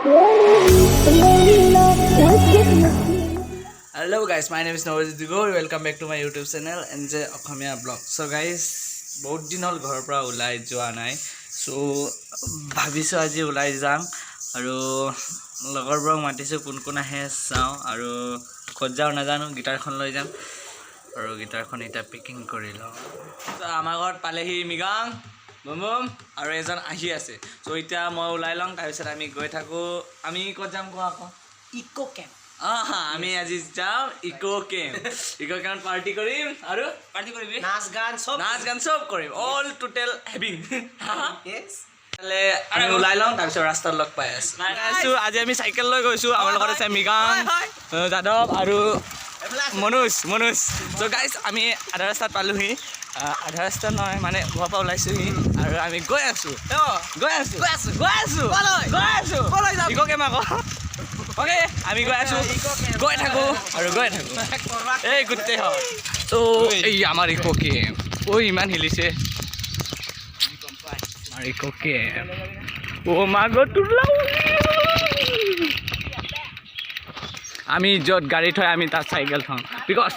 Hello guys, my name is Nawazid Digor. Welcome back to my YouTube channel NJ Okhomia Blog. So guys, বহুত দিন হল ঘৰৰ পৰা ওলাই যোৱা নাই। So ভাবিছো আজি ওলাই যাম আৰু লগৰবোৰক মাতিছো কোন কোন আহে চাওঁ আৰু ক'ত যাওঁ নাজানো গিটাৰখন লৈ যাম আৰু গিটাৰখন এটা পেকিং কৰি লওঁ। So আমাৰ ঘৰত পালেহি মিগাং বুম আৰু এজন আহি আছে। So এতিয়া মই ওলাই লওঁ তাৰপিছত আমি গৈ থাকো। আমি ক'ত যাম কোৱা আকৌ? Eco camp. আমি আজি যাম ইকো কেম্প পাৰ্টি কৰিম আৰু পাৰ্টি কৰিবি নাচ গান সব কৰিম অল টোটেল হেভিং আমি ওলাই লওঁ তাৰপিছত ৰাস্তাত লগ পাই আছো। আজি আমি চাইকেল লৈ গৈছো। আমাৰ লগত আছে মিগাং যাদৱ আৰু মনোজ। চ' গাইজ আমি আধা ৰাস্তাত পালোহি। আধা ৰাস্তা নহয় মানে ঘৰৰ পৰা ওলাইছোহি আৰু আমি গৈ আছো ইকো কেম্প আকৌ। অ'কে আমি গৈ আছো গৈ থাকো এই গোটেই হয়। ত' এই আমাৰ ইকো কেম্প ইমান হিলিছে আমাৰ ইকো কেম্প আমি য'ত গাড়ী থৈ আমি তাত চাইকেল থওঁ বিকজ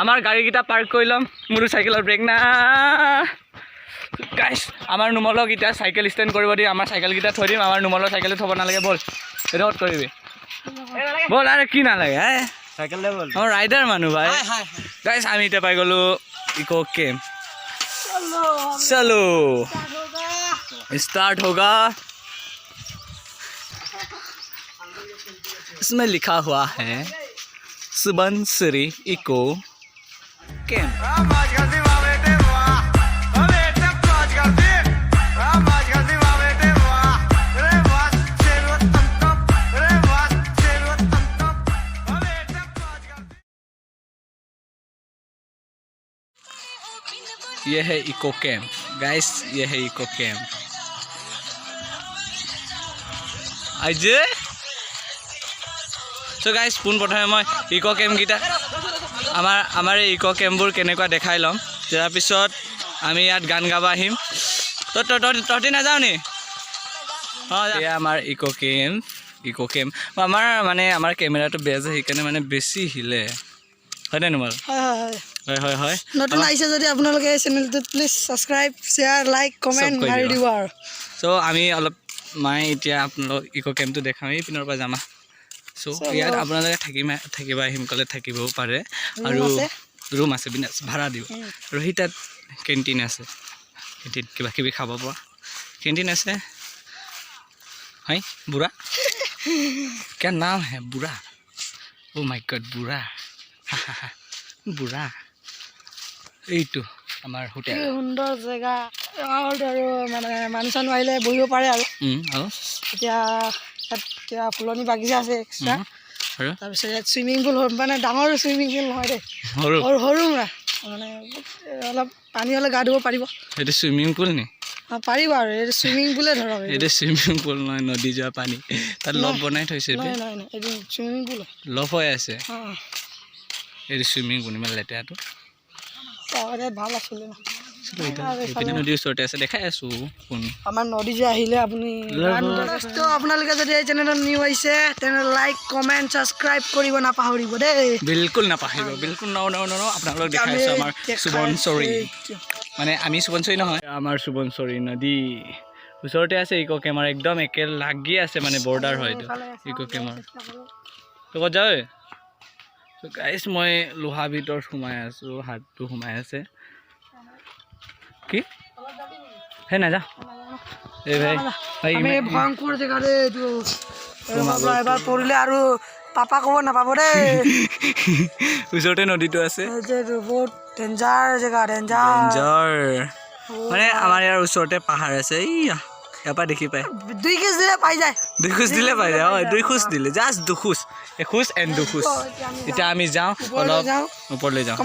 আমাৰ গাড়ীকেইটা পাৰ্ক কৰি ল'ম। মোৰো চাইকেলৰ ব্ৰেক না গাইছ আমাৰ নুমলক এতিয়া চাইকেল ষ্টেণ্ড কৰিব দি আমাৰ চাইকেলকেইটা থৈ দিম। আমাৰ নুমলৰ চাইকেল থ'ব নালাগে ব'ল ৰেড কৰিবি ব'ল আৰু কি নালাগে চাইকেল আমাৰ ৰাইডাৰ মানুহ ভাই। গাইছ আমি এতিয়া পাই গ'লো ইকো কেম্প। চলো स्टार्ट होगा। इसमें लिखा हुआ है सुबनसिरी इको कैंप। ये है इको कैंप गाइस, ये है इको कैंप। आइजे सो गाइस পোনপ্ৰথমে মই ইকো কেম্পকেইটা আমাৰ এই ইকো কেম্পবোৰ কেনেকুৱা দেখাই ল'ম। তাৰপিছত আমি ইয়াত গান গাব আহিম। তহঁতি নাযাওঁ নি? অঁ এয়া আমাৰ ইকো কেম্প আমাৰ মানে আমাৰ কেমেৰাটো বেয়া যে সেইকাৰণে মানে বেছি হিলে হয়নে নোমাল? হয় নতুন আহিছে যদি আপোনালোকে এই চেনেলটোত please subscribe share like comment মাৰি দিব আৰু। চ' আমি অলপ এতিয়া আপোনালোক ইকো কেম্পটো দেখাম এই পিনৰ পৰা যাম। চ' ইয়াত আপোনালোকে থাকিবা আহিম ক'লে থাকিবও পাৰে আৰু ৰুম আছে বিনাচ ভাড়া দিব আৰু সেই তাত কেণ্টিন আছে। কেণ্টিন কিবা কিবি খাব পৰা কেণ্টিন আছে। হয় বুঢ়া क्या नाम है बुरा? ओ माय गॉड বুঢ়া এইটো আমাৰ হোটেল সুন্দৰ জেগা আৰু মানে মানুহ চানুহ আহিলে বহিব পাৰে আৰু এতিয়া এতিয়া ফুলনি বাগিচা আছে এক্সট্ৰা। তাৰপিছত ইয়াত চুইমিং পুল মানে ডাঙৰ চুইমিং পুল নহয় দেই সৰু মানে অলপ পানী হ'লে গা ধুব পাৰিব। এইটো চুইমিং পুল নি? পাৰিব আৰু এইটো চুইমিং পুলে ধৰক। এইটো চুইমিং পুল নহয় নদী যোৱা পানী তাত লভ বনাই থৈছে। এইটো চুইমিং পুল লভ হৈ আছে। এইটো চুইমিং পুল ইমান লেতেৰাটো ভাল আছিলে নদীৰ ওচৰতে আছে দেখাই আছো কোন আমাৰ নদী যে আহিলে আপুনি আপোনালোকে যদি এই চেনেলত নিউ আহিছে তেনেহ'লে লাইক কমেণ্ট ছাবস্ক্ৰাইব কৰিব নাপাহৰিব দেই। বিলকুল নাপাহৰিব বিলকুল আপোনালোক দেখাই আছো আমাৰ সুবনচৰী মানে আমি সুবনচৰী নহয় আমাৰ সুবনচৰী নদী ওচৰতে আছে ইকো কেম্প একদম একে লাগি আছে মানে বৰ্ডাৰ হয় ইকো কেম্প। ক'ত যাওঁ গাইছ মই লোহা ভিতৰত সোমাই আছো হাতটো সোমাই আছে কি হে নাযাওঁ এই ভাই ভয়ংকৰ জেগা দেই এইটো এবাৰ পৰিলে আৰু পাপা ক'ব নাপাব দেই। ওচৰতে নদীটো আছে বহুত ডেঞ্জাৰ জেগা ডেঞ্জাৰ মানে আমাৰ ইয়াৰ ওচৰতে পাহাৰ আছে। ইয়াৰ পৰা দেখি পায় 2 খোজ দিলে পাই যায় 2 খোজ দিলে পাই যায় হয় 2 খোজ দিলে জাষ্ট 2 খোজ 1 খোজ এণ্ড 2 খোজ। এতিয়া আমি যাওঁ অলপ ওপৰলৈ যাওঁ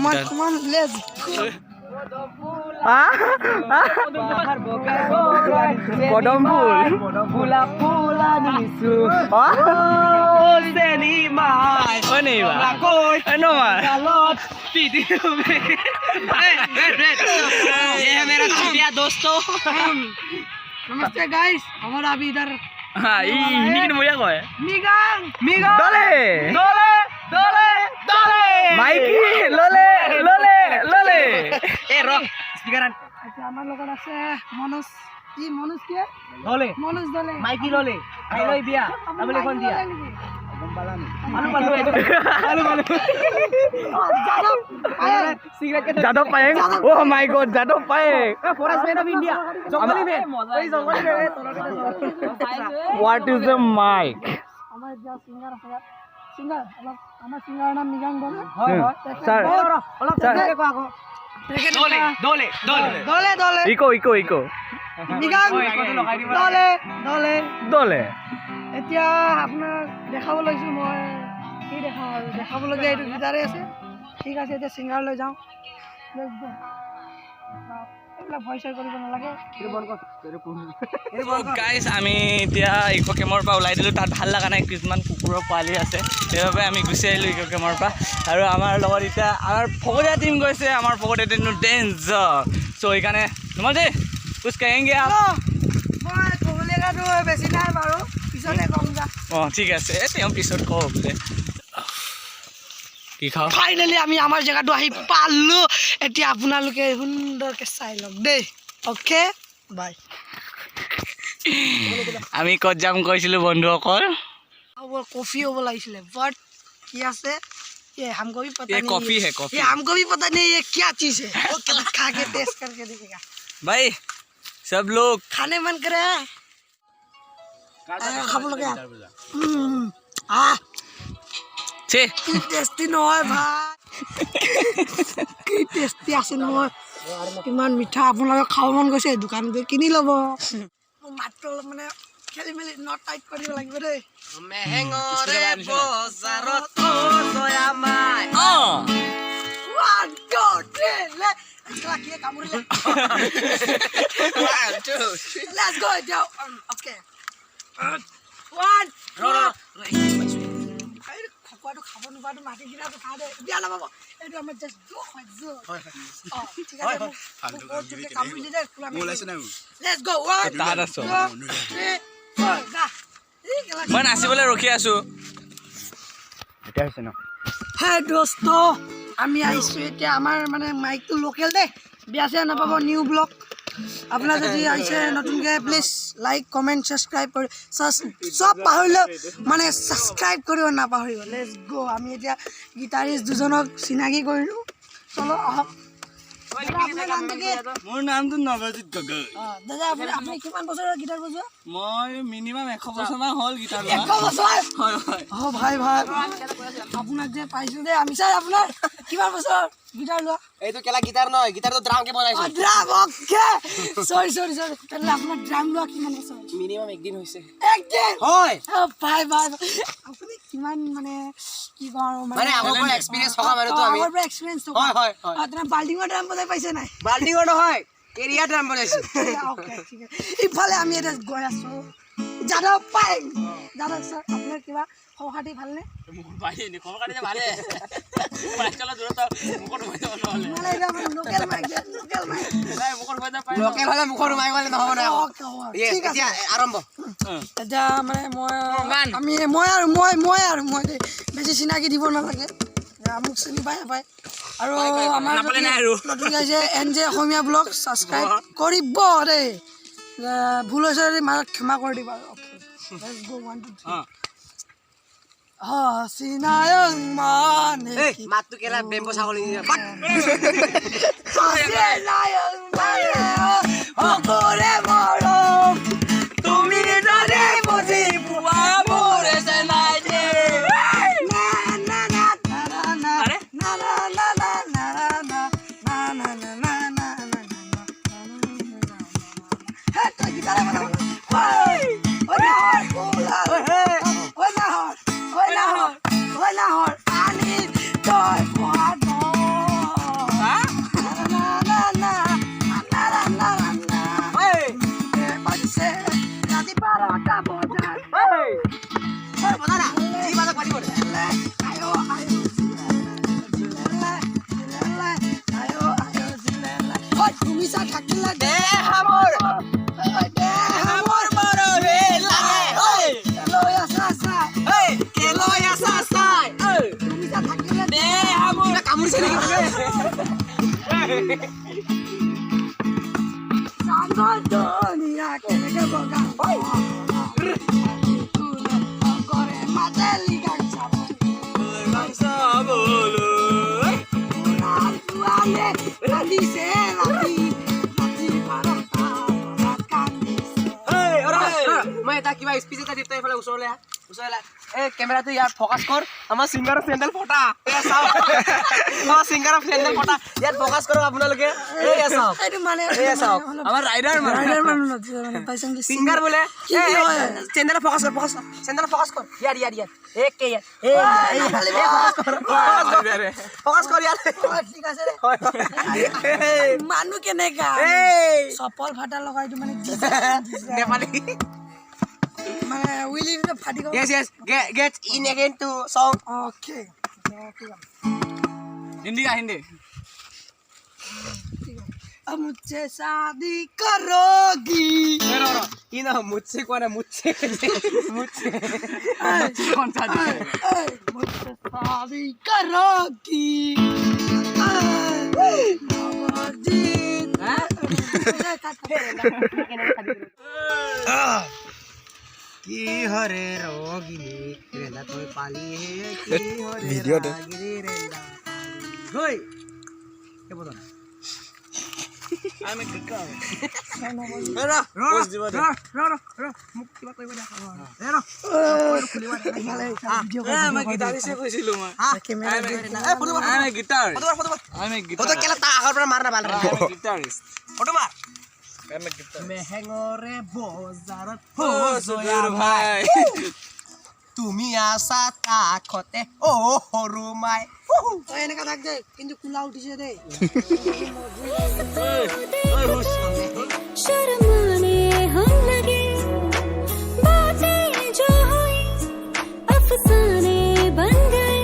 কদম ফুল नमस्ते गाइस हमारा अभी इधर ini kan moya kok. Migang Dole. Mikey, lole. rock speakeran আচ্ছা আমাৰ লগত আছে মনোজ মনোজ কি lole মনোজ দলে Mikey lole ayo biya abole kon dia Jadov Payeng. Oh my god, Jadov Payeng. forest man of India jongoli man ei jongoli man What is the mic? আমাৰ এতিয়া singer আছে ইয়াত সিঙ্গাৰ অলপ আমাৰ সিঙ্গাৰ নাম মিগাং দলে Sir. olap Sir. ko ako dole দলে Iko. Migang দলে Dole. এতিয়া আপোনাক দেখাব লৈছোঁ মই কি দেখাওঁ আৰু দেখাবলগীয়া এইটো গীটাৰে আছে ঠিক আছে এতিয়া ছিংগাৰ লৈ যাওঁ এইবিলাক ভয় চয় কৰিব নালাগে গাইজ আমি এতিয়া ইক' কেমৰ পৰা ওলাই দিলোঁ তাত ভাল লগা নাই কিছুমান কুকুৰৰ পোৱালি আছে সেইবাবে আমি গুচি আহিলোঁ ইক' কেমৰ পৰা আৰু আমাৰ লগত এতিয়া আমাৰ ফকতীয়া টিম গৈছে আমাৰ ফকতীয়া টিমটো ডেঞ্জাৰ চ' সেইকাৰণে তোমালোকে কুছ কাহেংগে আপ মই ক'বলগীয়াটো বেছি নাই বাৰু পিছতে ক'ম যা অঁ ঠিক আছে তেওঁ পিছত কওঁ বোলে কি খাওঁ ফাইনেলি আমি আমাৰ জেগাটো আহি পালোঁ এতিয়া আপোনালোকে সুন্দৰকৈ চাই লওক দেই অ'কে বাই আমি ক'ত যাম কৈছিলোঁ বন্ধুসকল कॉफी हो লাগিছিলে बट কি আছে ये हमको भी पता ये नहीं कॉफी है कॉफी ये हमको भी पता नहीं ये क्या चीज है वो खा के टेस्ट करके देखेगा भाई सब लोग खाने मन करे हैं खाब लोग आ छे কি টেস্টি নহয় ভাই কি টেস্টি আছে নহয় কিমান মিঠা আপোনালোকে খাব মন গৈছে দোকান গৈ কিনি ল'ব মাত্ৰ অলপ মানে খেলি মেলি নট টাইট কৰিব লাগিব দেই mehengore bozaroto soyamai অঁ 1 2 3 let laki kamuriলে 1 2 let's go yo okay 1 খোৱাটো খাব নোৱাৰো মাটি গিৰাটো খা দে বিয়া নাপাব এইটো আমাৰ জাস্ট জো হয় জো হয় ঠিক আছে ফালতু কামুৰিলে দে ওলাইছে না লেটস গো 1 তাত আছো 3 4 গা মই নাচিবলৈ ৰখি আছোঁ এতিয়া হৈছে ন হে দোস্ত আমি আহিছোঁ এতিয়া আমাৰ মানে মাইকটো লোকেল দে বিয়া চিয়া নাপাব নিউ ব্লগ আপোনাৰ যদি আহিছে নতুনকৈ প্লিজ লাইক কমেণ্ট ছাবস্ক্ৰাইব কৰি চব পাহৰিলেও মানে ছাবস্ক্ৰাইব কৰিব নাপাহৰিব লেটছ গ' আমি এতিয়া গীটাৰিষ্ট দুজনক চিনাকি কৰিলোঁ চলো আহক মোৰ নামটো নৱজিত গগৈ দাদা আপুনি কিমান বছৰৰ গীটাৰ বজোৱা মই মিনিমাম 100 বছৰমান হ'ল গীটাৰ 100 বছৰ হয় অঁ ভাই আপোনাক যে পাইছোঁ দেই আমি ছাৰ আপোনাৰ কিমান বছৰ গীটাৰ লোৱা এইটো কেলা গিটাৰ নহয় গিটাৰ তো ড্ৰাম কে বনাইছো ড্ৰাম অ'কে চৰি তেতিয়াহ'লে আপোনাৰ ড্ৰাম লোৱা কিমান বছৰ মিনিমাম একদিন হৈছে একদিন হয় ভাই আপুনি কিমান মানে কি কওঁ মানে আগৰ পৰা এক্সপেৰিয়েন্স থকা মানুহটো আমি আগৰ পৰা এক্সপেৰিয়েন্স থকা হয় আপোনাৰ বাল্টিঙৰ ড্ৰাম বজাই পাইছে নাই বাল্টিঙৰ নহয় কেৰিয়া ড্ৰাম বনাইছো অ'কে ঠিক আছে ইফালে আমি এতিয়া গৈ আছোঁ যাদৱ পায়েং যাদৱ ছাৰ আপোনাৰ কিবা খবৰ খাতি ভালনে মানে এতিয়া আমাৰ লোকেল মাইক লোকেল হলে মুখৰ মাই গলে নহব না ঠিক আছে এতিয়া আৰম্ভ এতিয়া মানে মই দেই বেছি চিনাকি দিব নালাগে মোক চিনি পাই আৰু আমাৰ নতুনকৈ আহিছে NJ অসমীয়া ব্লগ ছাবস্ক্ৰাইব কৰিব দেই ভুল হৈছে যদি মাজত ক্ষমা কৰি দিবা অ'কে লেটছ গো 1 2 3 হাসিনায়ং মানে মাতটো কেলা বেম্বো ছাগলী হাসিনায়ং মানে ওকরে মরম তুমি যদি বুঝি পুয়া মোরে সেনাই দে না না না না আরে না না না না না না না না না না না হ্যাঁ তো গিটারে বাজাও ওই না কোলা ওই না হর আনি তোর পাদো না না না না না না না চান্দৰ ধনিয়া কেনেকে বগা কৰে মাজেলি গামছা পোৱালে কান্দিছে ৰাতি বাৰটা বজাত কান্দিছে মই এটা কিবা স্পিচ এটা দিম তই এইফালে ওচৰলৈ আহ ওচৰলৈ এই কেমেৰাটো ইয়াত ফ'কাছ কৰ আমাৰ ছিংগাৰৰ ফেণ্ডেল ফটা এয়া চাওক আমাৰ ছিংগাৰৰ ফেণ্ডেল ফটা ইয়াত ফ'কাছ কৰক আপোনালোকে এয়া চাওক এইটো মানে এয়া চাওক আমাৰ ৰাইডাৰ ৰাইডাৰ মানুহ নহয় পাইছাম কি ছিংগাৰ বোলে চেণ্ডেলত ফ'কাছ কৰ চেণ্ডেলত ফ'কাছ কৰ ইয়াত একে ইয়াত ফ'কাছ কৰ ইয়াত ঠিক আছে মানুহ কেনেকা চপল ফাটা লগাই এইটো মানে নেপালী মানে উইলি ফাটি গ'ল yes get in again to song okay Hindi का हिंदी अब मुझसे शादी करोगी ये ना मुझसे कौन है मुझसे कौन सा मुझसे शादी करोगी की हरे रोगी रेला तो पाली है की हरे रागिरी रेला होय के बोल I'm a good guy. रो मुख किबा कइबा दे रो खुलिबा दे मैं गिटार से কৈছিলো মই I'm a guitar. I'm a guitar. Photo কেলা তা আগৰ পৰা মাৰনা ভাল I'm a guitarist. ফটো মাৰ I'm a guitarist. মেহেঙৰে বজাৰত हो सुगर भाई. তুমি আছা কাষতে অ সৰু মাই তই এনেকা থাক দে কিন্তু কুলা উঠিছে দে शर्माने हम लगे बातें जो हुई अफसाने बन गए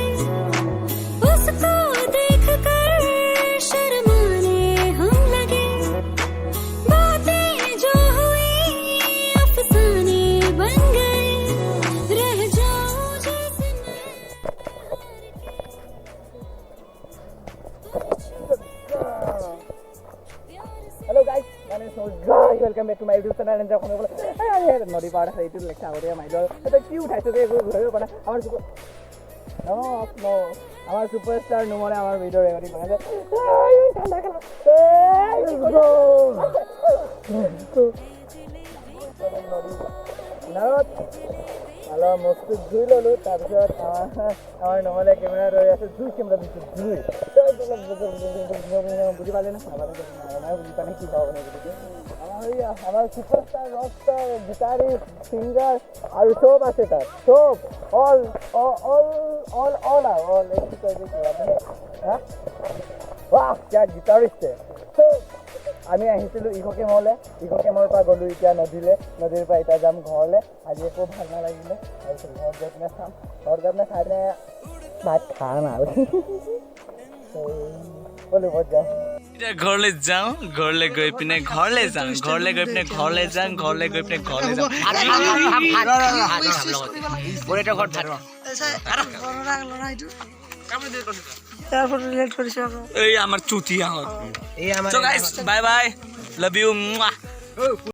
उसको देख कर शर्माने हम लगे बातें जो हुई अफसाने बन गए रह जाऊं जैसे Hello guys, my name is Noj. Welcome back to my YouTube channel. And I'm going to nodi pada sa itu lecture out here my god. It's cute. I said go pada. Our super No. Our superstar no more our video recording pada. Narod. Hello, mostly jui lolu. Tarpisot our normal camera roi ase jui camera bichu jui. বুঝি পালে না আমার বুঝি পালে কি পাবো না আমার সুপারস্টার রকস্টার গিটারিস্ট সিঙ্গার আর সব আছে তার সব অল হ্যাঁ বাহ क्या गिटारिस्ट है আমি আহিছিলোঁ ইকো কেমলৈ ইকো কেমৰ পৰা গ'লোঁ এতিয়া নদীৰ পৰা এতিয়া যাম ঘৰলৈ আজি একো ভাল নালাগিলে তাৰপিছত ঘৰত গৈ পিনে চাম ঘৰত গৈ পিনে খাই পিনে ভাত খাম আৰু বলো ঘৰত যাওঁ এতিয়া ঘৰলৈ যাওঁ ঘৰলৈ গৈ পিনে ঘৰলৈ যাওঁ ঘৰলৈ গৈ পিনে ঘৰলৈ যাওঁ ঘৰলৈ গৈ পিনে ঘৰলৈ যাওঁ বৰেটো ঘৰত ভাত লৰাইটো তাৰ ফটো ৰিলেট কৰিছে আকৌ এই আমাৰ চুতিয়া হত এই আমাৰ So guys, bye bye. Love you. Mwah.